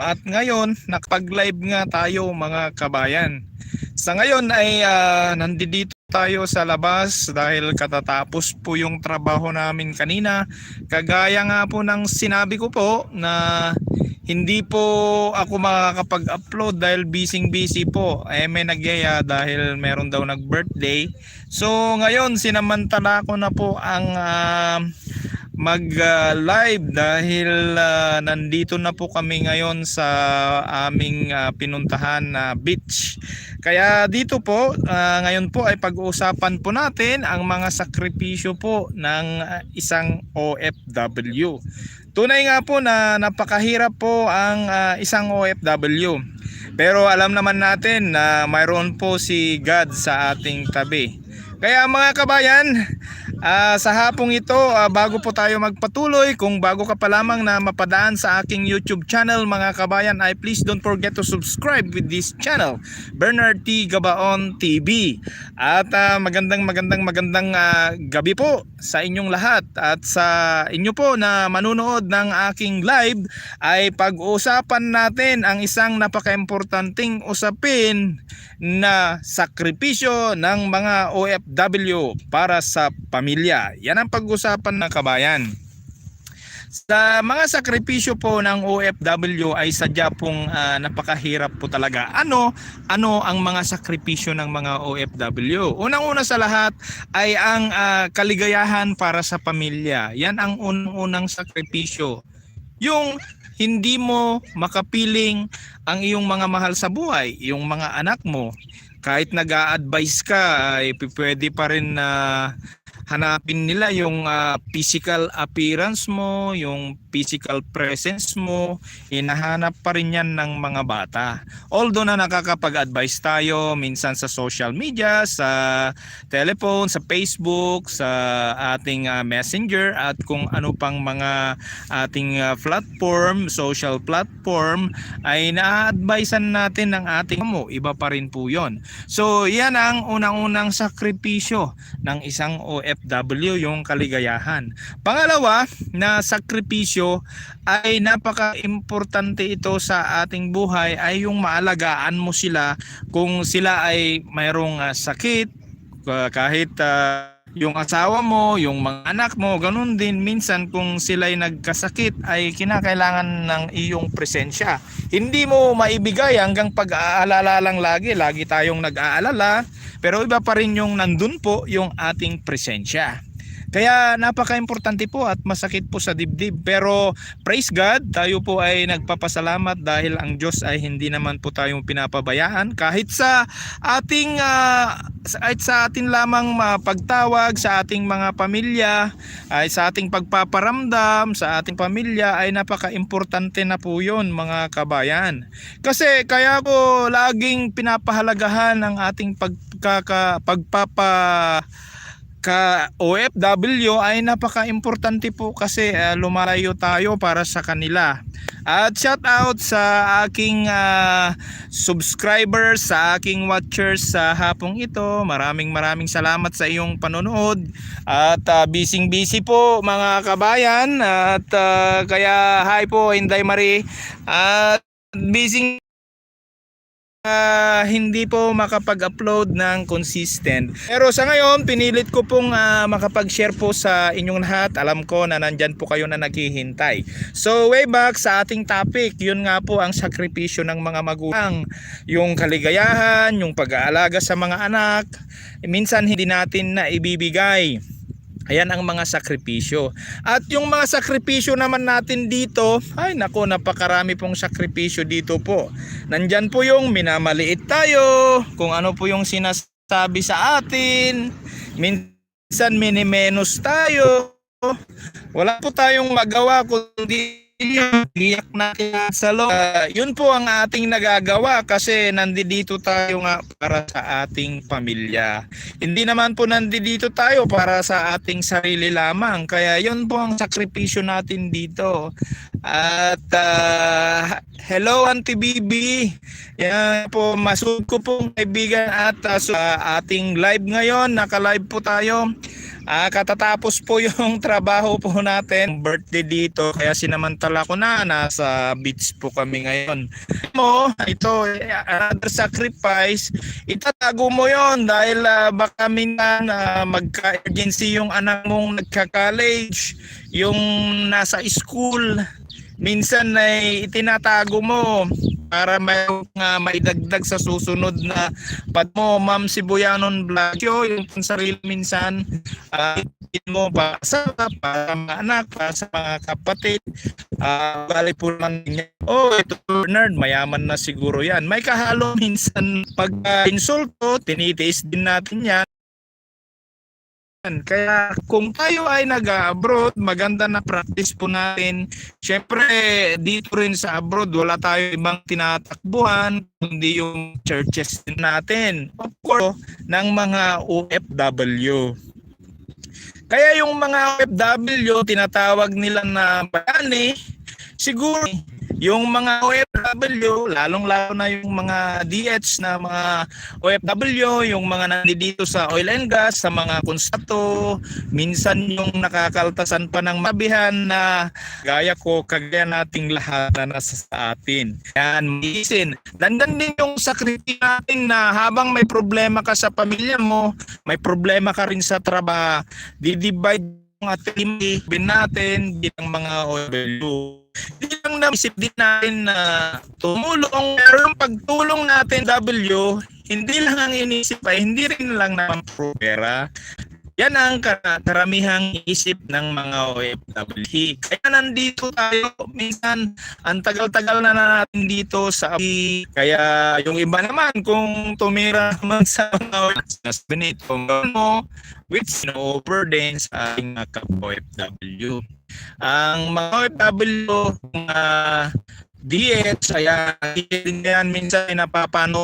At ngayon, nakapag-live nga tayo mga kabayan. Sa ngayon ay nandito tayo sa labas dahil katatapos po yung trabaho namin kanina. Kagaya nga po ng sinabi ko po na hindi po ako makakapag-upload dahil busy po. May nagyaya dahil meron daw nag-birthday. So ngayon sinamantala ko na po ang mag-live dahil nandito na po kami ngayon sa aming pinuntahan na beach. Kaya dito po ngayon po ay pag-uusapan po natin ang mga sakripisyo po ng isang OFW. Tunay nga po na napakahirap po ang isang OFW. Pero alam naman natin na mayroon po si God sa ating tabi. Kaya mga kabayan, sa hapong ito, bago po tayo magpatuloy, kung bago ka pa lamang na mapadaan sa aking YouTube channel mga kabayan, ay please don't forget to subscribe with this channel, Bernard T. Gabaon TV. At magandang gabi po sa inyong lahat. At sa inyo po na manunood ng aking live, ay pag-uusapan natin ang isang napaka-importanting usapin na sakripisyo ng mga OFW para sa pamilya. Yan ang pag-usapan ng kabayan. Sa mga sakripisyo po ng OFW ay sadya pong napakahirap po talaga. Ano ang mga sakripisyo ng mga OFW? Unang-una sa lahat ay ang kaligayahan para sa pamilya. Yan ang unang sakripisyo. Yung hindi mo makapiling ang iyong mga mahal sa buhay, yung mga anak mo. Kahit nag-a-advise ka, ay pwede pa rin na hanapin nila yung physical appearance mo, yung physical presence mo, hinahanap pa rin yan ng mga bata. Although na nakakapag-advise tayo minsan sa social media, sa telephone, sa Facebook, sa ating messenger at kung ano pang mga ating platform, social platform, ay na-advisean natin ng ating mo, iba pa rin po yon. So yan ang unang-unang sakripisyo ng isang OFW, yung kaligayahan. Pangalawa na sakripisyo ay napaka-importante ito sa ating buhay ay yung maalagaan mo sila kung sila ay mayroong sakit, kahit yung asawa mo, yung mga anak mo, ganun din minsan kung sila'y nagkasakit ay kinakailangan ng iyong presensya. Hindi mo maibigay hanggang pag-aalala lang lagi tayong nag-aalala, pero iba pa rin yung nandun po yung ating presensya. Kaya napaka-importante po at masakit po sa dibdib, pero praise God, tayo po ay nagpapasalamat dahil ang Diyos ay hindi naman po tayong pinapabayaan kahit sa ating sa atin lamang pagtawag sa ating mga pamilya, ay sa ating pagpaparamdam sa ating pamilya ay napaka-importante na po yun mga kabayan. Kasi kaya po laging pinapahalagahan ang ating OFW ay napaka-importante po kasi lumalayo tayo para sa kanila. At shout out sa aking subscribers, sa aking watchers sa hapong ito. Maraming salamat sa iyong panonood. At busy po mga kabayan. At kaya hi po Inday Marie. At busy hindi po makapag-upload ng consistent. Pero sa ngayon, pinilit ko pong makapag-share po sa inyong lahat. Alam ko na nandyan po kayo na naghihintay. So way back sa ating topic, yun nga po ang sakripisyo ng mga magulang. Yung kaligayahan, yung pag-aalaga sa mga anak, minsan hindi natin na ibibigay. Ayan ang mga sakripisyo. At yung mga sakripisyo naman natin dito, ay nako, napakarami pong sakripisyo dito po. Nandyan po yung minamaliit tayo, kung ano po yung sinasabi sa atin, minsan minimenos tayo, wala po tayong magawa kundi iyak natin sa loob. Yun po ang ating nagagawa kasi nandito tayo nga para sa ating pamilya. Hindi naman po nandito tayo para sa ating sarili lamang. Kaya yun po ang sakripisyo natin dito. At hello Auntie Bibi. Yan po, masud ko pong kaibigan at sa ating live ngayon, naka-live po tayo. Katatapos po yung trabaho po natin, birthday dito, kaya sinamantala ko na, nasa beach po kami ngayon. Ito, another sacrifice, itatago mo yon dahil baka minsan magka-emergency yung anak mong nagka-college, yung nasa school, minsan ay itinatago mo para may maidagdag sa susunod na pad mo. Ma'am Sibuyanon Vlog, yung pansarili minsan mo para sa mga anak, para sa mga kapatid. Bali po naman niya, ito Bernard, mayaman na siguro yan. May kahalo minsan pag insulto, tinitiis din natin yan. Kaya kung tayo ay nag-abroad, maganda na practice po natin. Siyempre, dito rin sa abroad, wala tayo ibang tinatakbuhan, kundi yung churches din natin. Of course, ng mga OFW. Kaya yung mga OFW, tinatawag nila na bayani, siguro yung mga OFW, lalong-lalo na yung mga DH na mga OFW, yung mga nandito sa oil and gas, sa mga konstrato, minsan yung nakakaltasan pa ng mabihan na gaya ko, kagaya nating lahat na nasa sa atin. Yan, maisin. Dandan din yung sakriti natin na habang may problema ka sa pamilya mo, may problema ka rin sa trabaho, di-divide yung atin natin bilang mga OFW. Hindi lang naisip din natin na tumulong, pero yung pagtulong natin W, hindi lang ang inisip ay hindi rin lang naman pera. Yan ang karamihang isip ng mga OFW. Kaya nandito tayo, minsan ang tagal-tagal na natin dito sa api. Kaya yung iba naman, kung tumira naman sa mga binito mo, which no-overden sa ating mga ka-OFW. Ang mga OFW, mga DH, kaya hindi yan minsan napapano